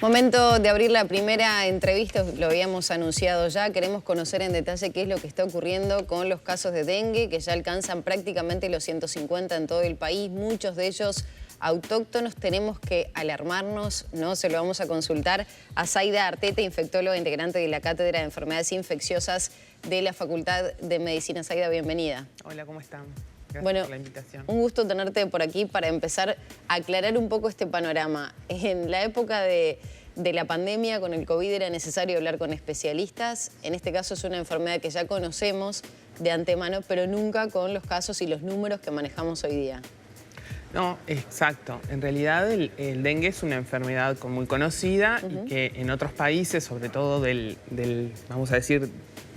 Momento de abrir la primera entrevista, lo habíamos anunciado ya. Queremos conocer en detalle qué es lo que está ocurriendo con los casos de dengue, que ya alcanzan prácticamente los 150 en todo el país, muchos de ellos autóctonos. Tenemos que alarmarnos, ¿no? Se lo vamos a consultar a Zaida Arteta, infectóloga integrante de la Cátedra de Enfermedades Infecciosas de la Facultad de Medicina. Zaida, bienvenida. Hola, ¿cómo están? Gracias por la invitación. Un gusto tenerte por aquí para empezar a aclarar un poco este panorama. En la época de la pandemia con el COVID era necesario hablar con especialistas. En este caso es una enfermedad que ya conocemos de antemano, pero nunca con los casos y los números que manejamos hoy día. No, exacto. En realidad el dengue es una enfermedad muy conocida y que en otros países, sobre todo vamos a decir,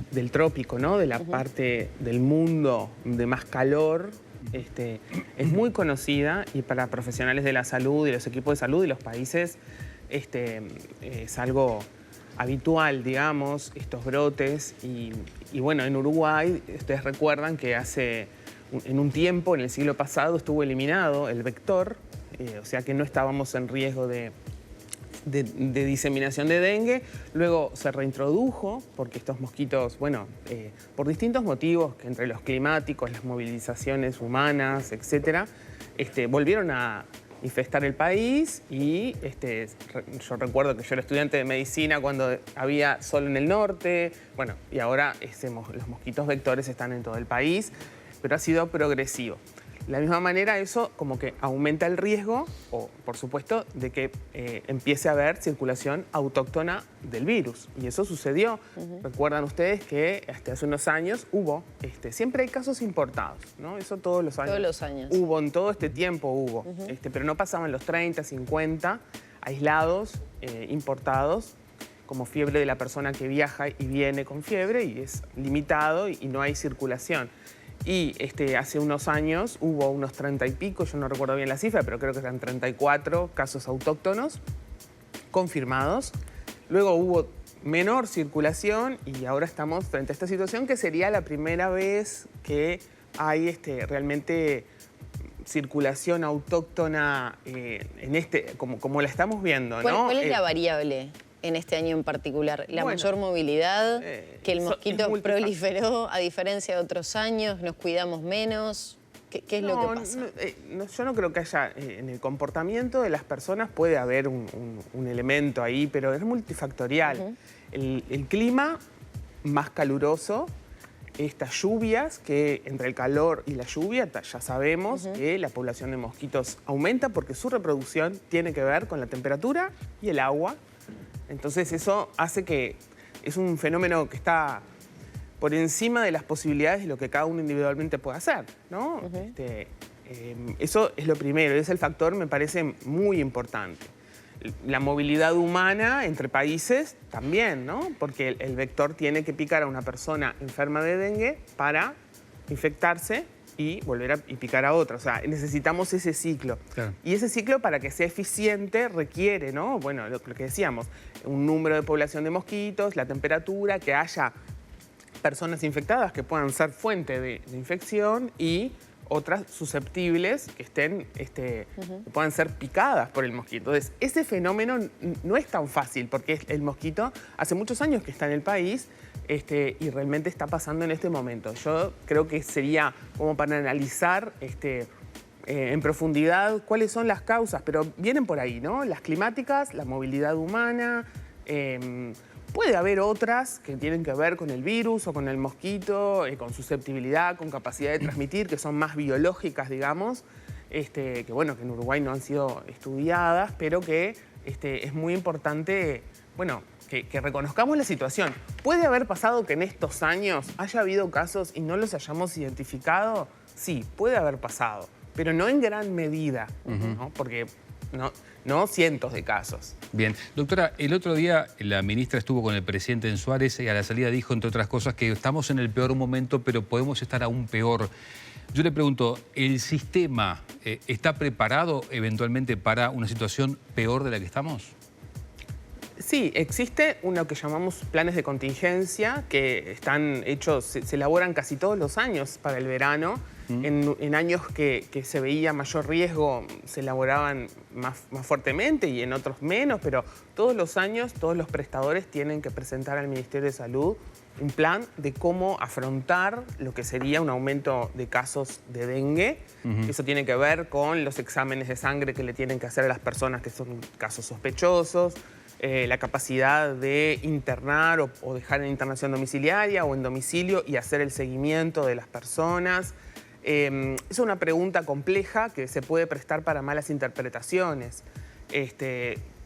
del trópico, ¿no? De la parte del mundo de más calor, es muy conocida, y para profesionales de la salud y los equipos de salud y los países es algo habitual, digamos, estos brotes. Y bueno, en Uruguay, ustedes recuerdan que en un tiempo, en el siglo pasado, estuvo eliminado el vector, o sea que no estábamos en riesgo de diseminación de dengue. Luego se reintrodujo porque estos mosquitos, bueno, por distintos motivos, que entre los climáticos, las movilizaciones humanas, etcétera, volvieron a infestar el país. Y yo recuerdo que yo era estudiante de medicina cuando había solo en el norte, bueno, y ahora los mosquitos vectores están en todo el país, pero ha sido progresivo. De la misma manera, eso como que aumenta el riesgo, o por supuesto, de que empiece a haber circulación autóctona del virus. Y eso sucedió. Recuerdan ustedes que hasta hace unos años hubo, siempre hay casos importados, ¿no? Eso todos los años. Todos los años. Hubo, en todo este tiempo hubo, pero no pasaban los 30, 50 aislados, importados, como fiebre de la persona que viaja y viene con fiebre, y es limitado y no hay circulación. Y hace unos años hubo unos 30 y pico, yo no recuerdo bien la cifra, pero creo que eran 34 casos autóctonos confirmados. Luego hubo menor circulación y ahora estamos frente a esta situación, que sería la primera vez que hay realmente circulación autóctona como la estamos viendo, ¿no? ¿Cuál es la variable en este año en particular? ¿La mayor movilidad? ¿Que el mosquito proliferó a diferencia de otros años? ¿Nos cuidamos menos? ¿Qué es lo que pasa? Yo no creo que haya... en el comportamiento de las personas puede haber un elemento ahí, pero es multifactorial. El clima más caluroso, estas lluvias, que entre el calor y la lluvia ya sabemos que la población de mosquitos aumenta porque su reproducción tiene que ver con la temperatura y el agua. Entonces eso hace que es un fenómeno que está por encima de las posibilidades de lo que cada uno individualmente puede hacer, ¿no? Eso es lo primero, es el factor, me parece, muy importante. La movilidad humana entre países también, ¿no? Porque el vector tiene que picar a una persona enferma de dengue para infectarse y volver a picar a otra. O sea, necesitamos ese ciclo. Claro. Y ese ciclo, para que sea eficiente, requiere, ¿no? Bueno, lo que decíamos, un número de población de mosquitos, la temperatura, que haya personas infectadas que puedan ser fuente de infección y otras susceptibles que que puedan ser picadas por el mosquito. Entonces, ese fenómeno no es tan fácil, porque el mosquito hace muchos años que está en el país, y realmente está pasando en este momento. Yo creo que sería como para analizar en profundidad cuáles son las causas, pero vienen por ahí, ¿no? Las climáticas, la movilidad humana, puede haber otras que tienen que ver con el virus o con el mosquito, con susceptibilidad, con capacidad de transmitir, que son más biológicas, digamos, que bueno, que en Uruguay no han sido estudiadas, pero que es muy importante, bueno, que reconozcamos la situación. ¿Puede haber pasado que en estos años haya habido casos y no los hayamos identificado? Sí, puede haber pasado, pero no en gran medida, ¿no? Porque no cientos de casos. Bien. Doctora, el otro día la ministra estuvo con el presidente en Suárez y a la salida dijo, entre otras cosas, que estamos en el peor momento, pero podemos estar aún peor. Yo le pregunto, ¿el sistema está preparado eventualmente para una situación peor de la que estamos? Sí, existe lo que llamamos planes de contingencia, que están hechos, se elaboran casi todos los años para el verano, En años que se veía mayor riesgo se elaboraban más fuertemente y en otros menos, pero todos los años todos los prestadores tienen que presentar al Ministerio de Salud un plan de cómo afrontar lo que sería un aumento de casos de dengue. Eso tiene que ver con los exámenes de sangre que le tienen que hacer a las personas que son casos sospechosos, la capacidad de internar o dejar en internación domiciliaria o en domicilio y hacer el seguimiento de las personas. Es una pregunta compleja que se puede prestar para malas interpretaciones.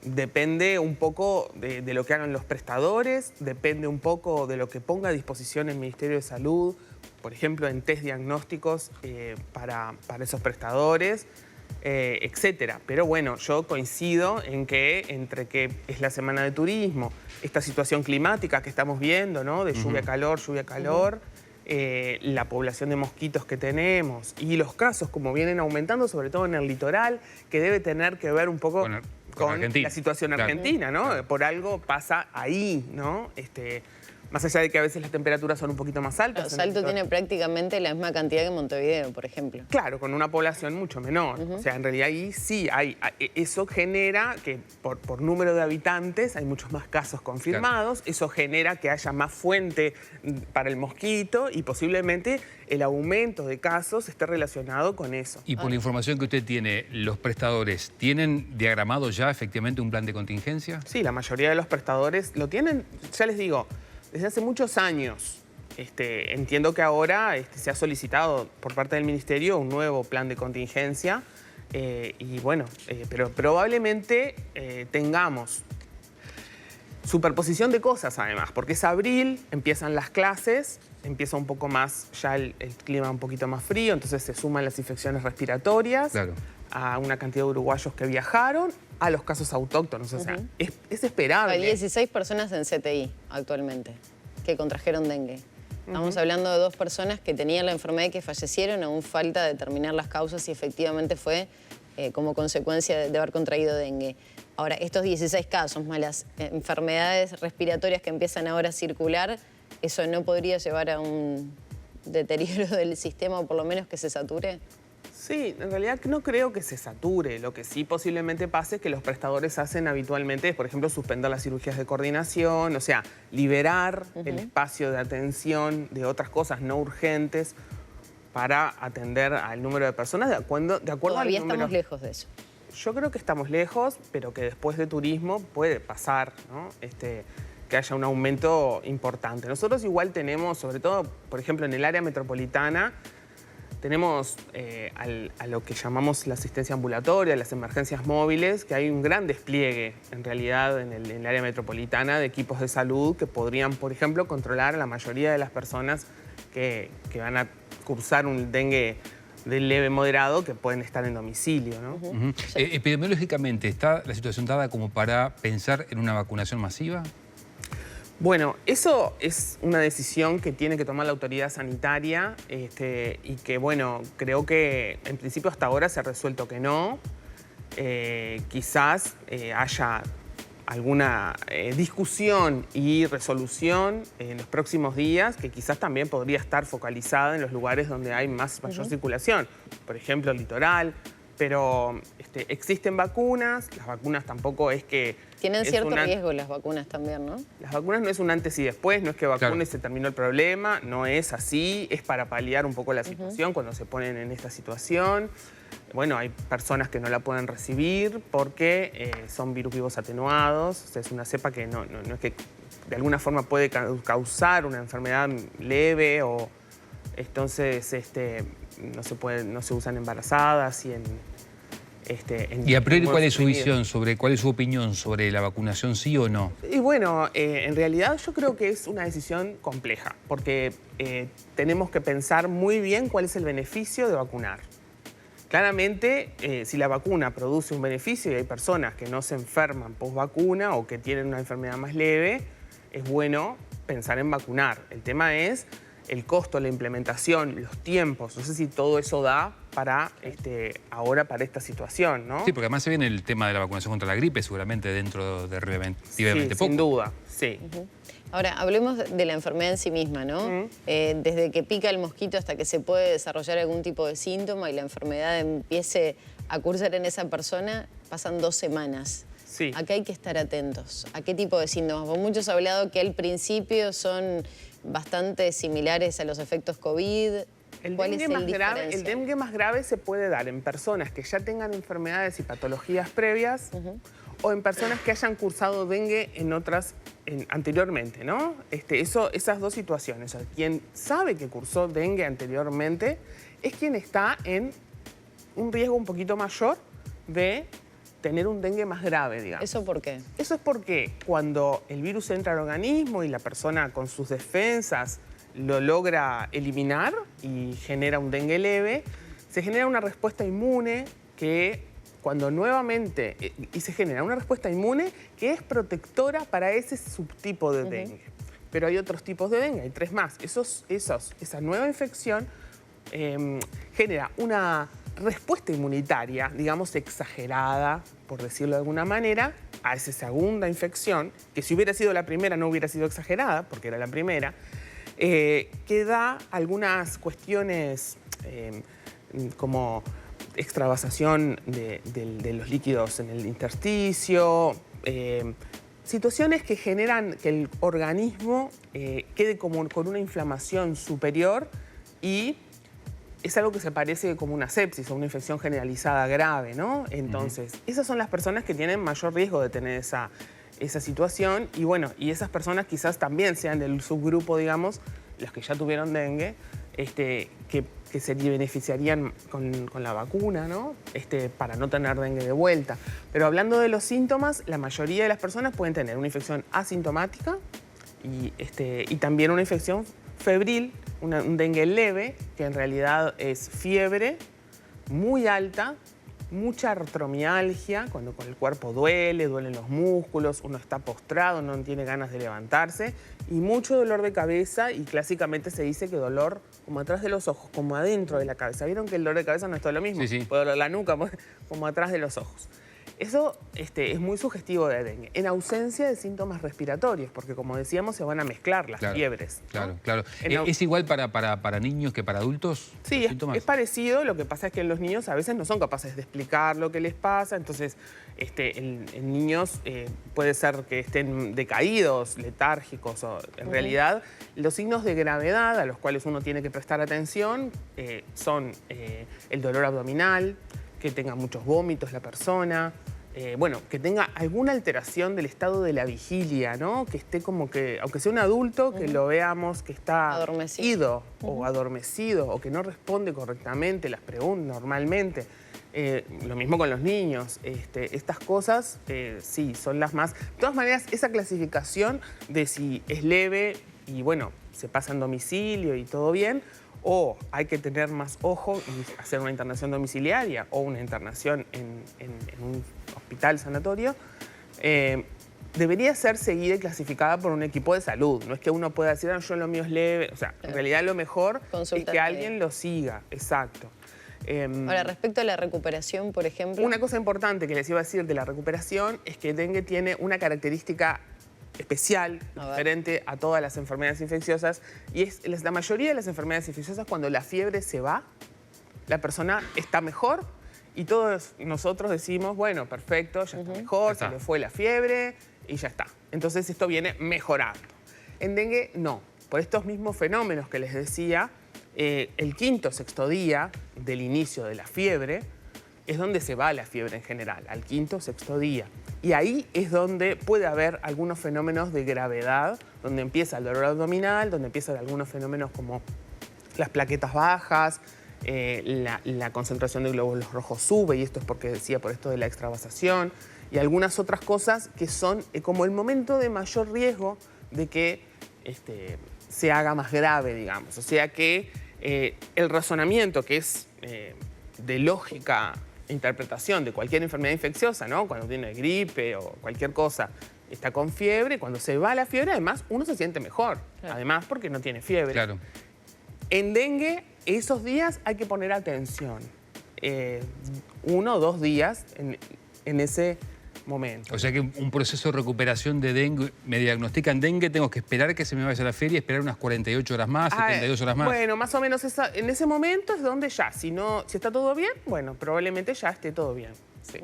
Depende un poco de lo que hagan los prestadores, depende un poco de lo que ponga a disposición el Ministerio de Salud, por ejemplo, en test diagnósticos para esos prestadores, etcétera. Pero bueno, yo coincido en que entre que es la semana de turismo, esta situación climática que estamos viendo, ¿no? De lluvia-calor, lluvia-calor, la población de mosquitos que tenemos y los casos como vienen aumentando, sobre todo en el litoral, que debe tener que ver un poco con la situación argentina, ¿no? Claro. Por algo pasa ahí, ¿no? Más allá de que a veces las temperaturas son un poquito más altas. Pero Salto tiene prácticamente la misma cantidad que Montevideo, por ejemplo. Claro, con una población mucho menor. O sea, en realidad ahí sí eso genera que por número de habitantes hay muchos más casos confirmados. Claro. Eso genera que haya más fuente para el mosquito y posiblemente el aumento de casos esté relacionado con eso. Y por la información que usted tiene, ¿los prestadores tienen diagramado ya efectivamente un plan de contingencia? Sí, la mayoría de los prestadores lo tienen, ya les digo, desde hace muchos años. Entiendo que ahora se ha solicitado por parte del Ministerio un nuevo plan de contingencia y bueno, pero probablemente tengamos superposición de cosas además, porque es abril, empiezan las clases, empieza un poco más, ya el clima un poquito más frío, entonces se suman las infecciones respiratorias, claro, a una cantidad de uruguayos que viajaron, a los casos autóctonos, o sea, es esperable. Hay 16 personas en CTI actualmente que contrajeron dengue. Estamos hablando de 2 personas que tenían la enfermedad y que fallecieron, aún falta determinar las causas si efectivamente fue como consecuencia de haber contraído dengue. Ahora, estos 16 casos, más las enfermedades respiratorias que empiezan ahora a circular, ¿eso no podría llevar a un deterioro del sistema o por lo menos que se sature? Sí, en realidad no creo que se sature. Lo que sí posiblemente pase es que los prestadores hacen habitualmente es, por ejemplo, suspender las cirugías de coordinación, o sea, liberar el espacio de atención de otras cosas no urgentes para atender al número de personas de acuerdo Todavía al número. Estamos lejos de eso. Yo creo que estamos lejos, pero que después de turismo puede pasar, ¿no? Que haya un aumento importante. Nosotros igual tenemos, sobre todo, por ejemplo, en el área metropolitana, tenemos a lo que llamamos la asistencia ambulatoria, las emergencias móviles, que hay un gran despliegue, en realidad, en el área metropolitana de equipos de salud que podrían, por ejemplo, controlar a la mayoría de las personas que van a cursar un dengue de leve moderado que pueden estar en domicilio, ¿no? Epidemiológicamente, ¿está la situación dada como para pensar en una vacunación masiva? Bueno, eso es una decisión que tiene que tomar la autoridad sanitaria y que, bueno, creo que en principio hasta ahora se ha resuelto que no. Quizás haya alguna discusión y resolución en los próximos días que quizás también podría estar focalizada en los lugares donde hay mayor circulación. Por ejemplo, el litoral. Pero existen vacunas, las vacunas tampoco es que... Tienen cierto riesgo las vacunas también, ¿no? Las vacunas no es un antes y después, no es que vacunes y se terminó el problema, no es así, es para paliar un poco la situación cuando se ponen en esta situación. Bueno, hay personas que no la pueden recibir porque son virus vivos atenuados, o sea, es una cepa que no es que de alguna forma puede causar una enfermedad leve o... Entonces, no se usan embarazadas y ¿Y a priori cuál es su visión cuál es su opinión sobre la vacunación, sí o no? Y bueno, en realidad yo creo que es una decisión compleja, porque tenemos que pensar muy bien cuál es el beneficio de vacunar. Claramente, si la vacuna produce un beneficio y hay personas que no se enferman post-vacuna o que tienen una enfermedad más leve, es bueno pensar en vacunar. El tema es el costo, la implementación, los tiempos, no sé si todo eso da para ahora para esta situación, ¿no? Sí, porque además se viene el tema de la vacunación contra la gripe seguramente dentro de relativamente poco. Sin duda, sí. Ahora, hablemos de la enfermedad en sí misma, ¿no? Desde que pica el mosquito hasta que se puede desarrollar algún tipo de síntoma y la enfermedad empiece a cursar en esa persona, pasan 2 semanas. Sí. Acá hay que estar atentos. ¿A qué tipo de síntomas? Porque muchos han hablado que al principio son bastante similares a los efectos COVID. ¿Cuál es el diferencial? El dengue más grave se puede dar en personas que ya tengan enfermedades y patologías previas o en personas que hayan cursado dengue anteriormente, ¿no? Esas dos situaciones. O sea, quien sabe que cursó dengue anteriormente es quien está en un riesgo un poquito mayor de tener un dengue más grave, digamos. ¿Eso por qué? Eso es porque cuando el virus entra al organismo y la persona con sus defensas lo logra eliminar y genera un dengue leve, se genera una respuesta inmune que cuando nuevamente, y se genera una respuesta inmune que es protectora para ese subtipo de dengue. Pero hay otros tipos de dengue, hay 3 más. Esa nueva infección genera una respuesta inmunitaria, digamos, exagerada, por decirlo de alguna manera, a esa segunda infección, que si hubiera sido la primera no hubiera sido exagerada, porque era la primera, que da algunas cuestiones como extravasación de los líquidos en el intersticio, situaciones que generan que el organismo quede como con una inflamación superior y es algo que se parece como una sepsis o una infección generalizada grave, ¿no? Entonces, esas son las personas que tienen mayor riesgo de tener esa situación y bueno, y esas personas quizás también sean del subgrupo, digamos, los que ya tuvieron dengue, que se beneficiarían con la vacuna, ¿no? Para no tener dengue de vuelta. Pero hablando de los síntomas, la mayoría de las personas pueden tener una infección asintomática y también una infección febril, un dengue leve, que en realidad es fiebre muy alta, mucha artromialgia, cuando el cuerpo duelen los músculos, uno está postrado, no tiene ganas de levantarse, y mucho dolor de cabeza, y clásicamente se dice que dolor como atrás de los ojos, como adentro de la cabeza. ¿Vieron que el dolor de cabeza no es todo lo mismo? Sí. Puede doler la nuca, como atrás de los ojos. Eso es muy sugestivo de dengue, en ausencia de síntomas respiratorios, porque como decíamos, se van a mezclar las fiebres, ¿no? Claro. ¿Es igual para niños que para adultos? Sí, es parecido. Lo que pasa es que los niños a veces no son capaces de explicar lo que les pasa, entonces en niños puede ser que estén decaídos, letárgicos, o en realidad los signos de gravedad a los cuales uno tiene que prestar atención son el dolor abdominal, que tenga muchos vómitos la persona, que tenga alguna alteración del estado de la vigilia, ¿no? Que esté como que, aunque sea un adulto, que lo veamos que está adormecido o adormecido o que no responde correctamente las preguntas normalmente. Lo mismo con los niños. Estas cosas, sí, son las más... De todas maneras, esa clasificación de si es leve y, bueno, se pasa en domicilio y todo bien, o hay que tener más ojo y hacer una internación domiciliaria o una internación en un hospital sanatorio, debería ser seguida y clasificada por un equipo de salud. No es que uno pueda decir, yo lo mío es leve. O sea, en realidad lo mejor es que alguien lo siga. Exacto. Ahora, respecto a la recuperación, por ejemplo... Una cosa importante que les iba a decir de la recuperación es que dengue tiene una característica especial, diferente a todas las enfermedades infecciosas, y es la mayoría de las enfermedades infecciosas, cuando la fiebre se va, la persona está mejor y todos nosotros decimos, bueno, perfecto, ya está mejor, se le fue la fiebre y ya está. Entonces esto viene mejorando. En dengue no, por estos mismos fenómenos que les decía, el quinto o sexto día del inicio de la fiebre es donde se va la fiebre en general, al quinto o sexto día. Y ahí es donde puede haber algunos fenómenos de gravedad, donde empieza el dolor abdominal, donde empiezan algunos fenómenos como las plaquetas bajas, la concentración de glóbulos rojos sube, y esto es porque decía por esto de la extravasación, y algunas otras cosas que son como el momento de mayor riesgo de que se haga más grave, digamos. O sea que el razonamiento que es de lógica interpretación de cualquier enfermedad infecciosa, ¿no? Cuando tiene gripe o cualquier cosa, está con fiebre, cuando se va la fiebre, además, uno se siente mejor. Además, porque no tiene fiebre. Claro. En dengue, esos días hay que poner atención. 1 o 2 días en ese momento. O sea que un proceso de recuperación de dengue, me diagnostican dengue, tengo que esperar que se me vaya a la feria, esperar unas 48 horas más, 72 horas más. Bueno, más o menos en ese momento es donde ya, si está todo bien, bueno, probablemente ya esté todo bien. Sí.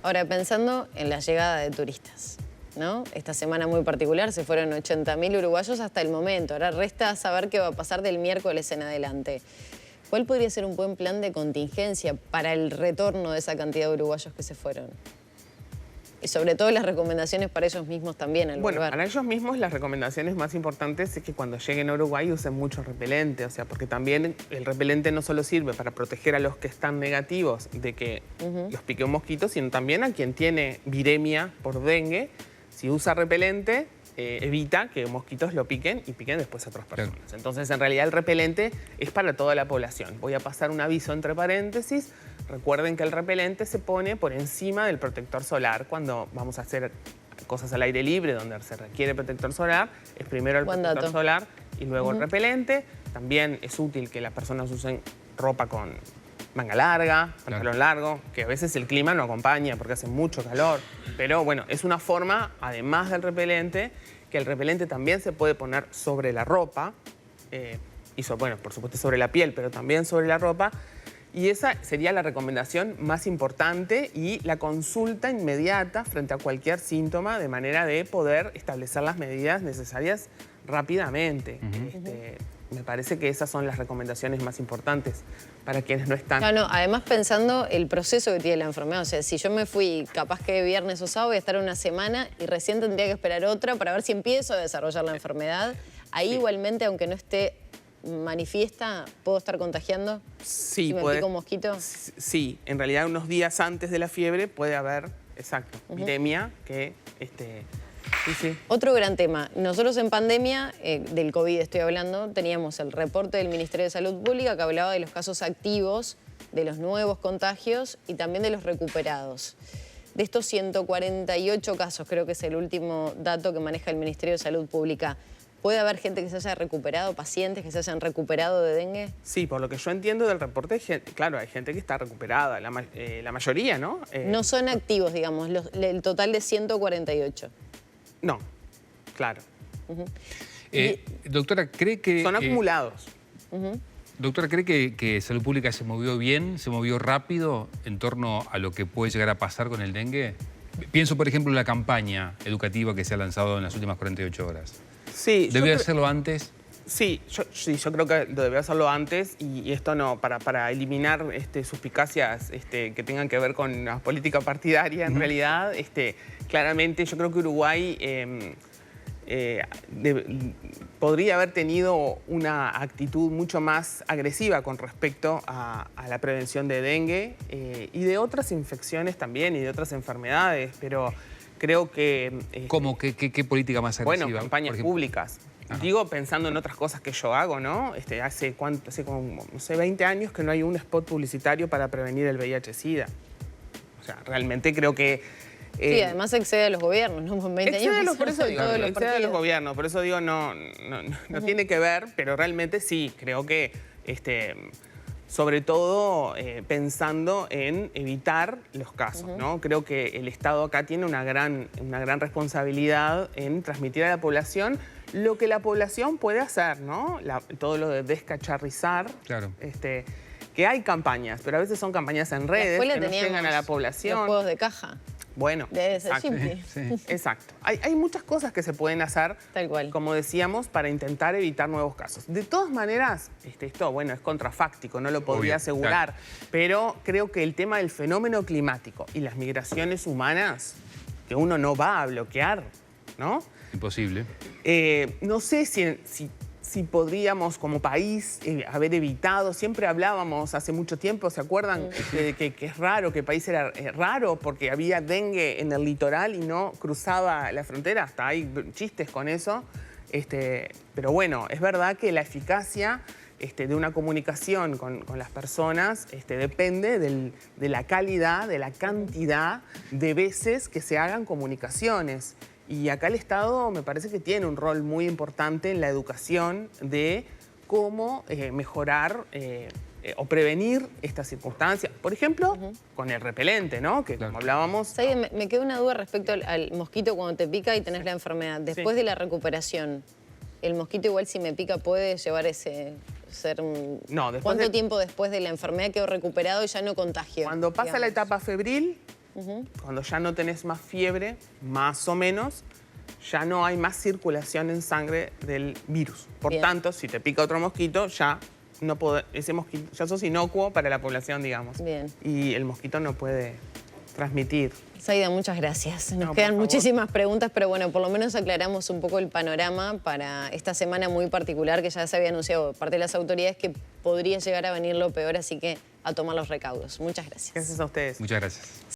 Ahora, pensando en la llegada de turistas, ¿no? Esta semana muy particular, se fueron 80.000 uruguayos hasta el momento. Ahora resta saber qué va a pasar del miércoles en adelante. ¿Cuál podría ser un buen plan de contingencia para el retorno de esa cantidad de uruguayos que se fueron? Y sobre todo las recomendaciones para ellos mismos también al Bueno, lugar. para ellos mismos las recomendaciones más importantes es que cuando lleguen a Uruguay usen mucho repelente, o sea, porque también el repelente no solo sirve para proteger a los que están negativos de que los pique un mosquito, sino también a quien tiene viremia por dengue. Si usa repelente, evita que mosquitos lo piquen y piquen después a otras personas. Claro. Entonces, en realidad, el repelente es para toda la población. Voy a pasar un aviso entre paréntesis. Recuerden que el repelente se pone por encima del protector solar cuando vamos a hacer cosas al aire libre, donde se requiere protector solar. Es primero el protector solar y luego el repelente. También es útil que las personas usen ropa con manga larga, pantalón largo, que a veces el clima no acompaña porque hace mucho calor. Pero bueno, es una forma, además del repelente, que el repelente también se puede poner sobre la ropa, bueno, por supuesto sobre la piel, pero también sobre la ropa. Y esa sería la recomendación más importante y la consulta inmediata frente a cualquier síntoma de manera de poder establecer las medidas necesarias rápidamente. Me parece que esas son las recomendaciones más importantes para quienes no están. Claro, además pensando el proceso que tiene la enfermedad. O sea, si yo me fui capaz que viernes o sábado voy a estar una semana y recién tendría que esperar otra para ver si empiezo a desarrollar la enfermedad. Ahí igualmente, aunque no esté manifiesta, ¿puedo estar contagiando? Sí, si me pico un mosquito. Sí, en realidad unos días antes de la fiebre puede haber, exacto, viremia que... Sí. Otro gran tema. Nosotros en pandemia, del COVID estoy hablando, teníamos el reporte del Ministerio de Salud Pública que hablaba de los casos activos, de los nuevos contagios y también de los recuperados. De estos 148 casos, creo que es el último dato que maneja el Ministerio de Salud Pública, ¿puede haber gente que se haya recuperado, pacientes que se hayan recuperado de dengue? Sí, por lo que yo entiendo del reporte, claro, hay gente que está recuperada, la mayoría, ¿no? No son activos, digamos, el total de 148. No, claro. Doctora, ¿cree que... Son acumulados. Doctora, ¿cree que Salud Pública se movió bien, se movió rápido en torno a lo que puede llegar a pasar con el dengue? Pienso, por ejemplo, en la campaña educativa que se ha lanzado en las últimas 48 horas. Sí. ¿Debió hacerlo antes? Sí, yo creo que debió hacerlo antes y esto no, para eliminar suspicacias que tengan que ver con la política partidaria, en realidad, claramente yo creo que Uruguay podría haber tenido una actitud mucho más agresiva con respecto a la prevención de dengue y de otras infecciones también y de otras enfermedades, pero creo que... ¿Cómo? ¿Qué política más agresiva? Bueno, campañas públicas. Digo, pensando en otras cosas que yo hago, ¿no? Hace como, no sé, 20 años que no hay un spot publicitario para prevenir el VIH-Sida. O sea, realmente creo que... sí, además excede a los gobiernos, ¿no? 20 años por eso digo, excede a los gobiernos, por eso digo, no tiene que ver, pero realmente sí, creo que, sobre todo pensando en evitar los casos, ¿no? Creo que el Estado acá tiene una gran responsabilidad en transmitir a la población lo que la población puede hacer, ¿no? Todo lo de descacharrizar. Claro. Que hay campañas, pero a veces son campañas en redes que no llegan a la población. Los juegos de caja. Bueno, exacto. Exacto. Hay muchas cosas que se pueden hacer, tal cual, como decíamos, para intentar evitar nuevos casos. De todas maneras, esto, bueno, es contrafáctico, no lo podría asegurar, pero creo que el tema del fenómeno climático y las migraciones humanas, que uno no va a bloquear, ¿no? Imposible. No sé si podríamos como país haber evitado, siempre hablábamos hace mucho tiempo, ¿se acuerdan? Que es raro, que el país era raro porque había dengue en el litoral y no cruzaba la frontera, hasta hay chistes con eso. Pero bueno, es verdad que la eficacia de una comunicación con las personas depende de la calidad, de la cantidad de veces que se hagan comunicaciones. Y acá el Estado me parece que tiene un rol muy importante en la educación de cómo mejorar o prevenir estas circunstancias. Por ejemplo, con el repelente, ¿no? Que como hablábamos... Saide, me queda una duda respecto al mosquito cuando te pica y tenés la enfermedad. Después de la recuperación, ¿el mosquito igual si me pica puede llevar No, ¿Cuánto tiempo después de la enfermedad quedó recuperado y ya no contagio? Cuando pasa la etapa febril, cuando ya no tenés más fiebre, más o menos, ya no hay más circulación en sangre del virus. Por tanto, si te pica otro mosquito, ya no ese mosquito, ya sos inocuo para la población, digamos. Bien. Y el mosquito no puede transmitir. Saida, muchas gracias. Nos quedan muchísimas preguntas, pero bueno, por lo menos aclaramos un poco el panorama para esta semana muy particular que ya se había anunciado por parte de las autoridades que podría llegar a venir lo peor, así que a tomar los recaudos. Muchas gracias. Gracias a ustedes. Muchas gracias.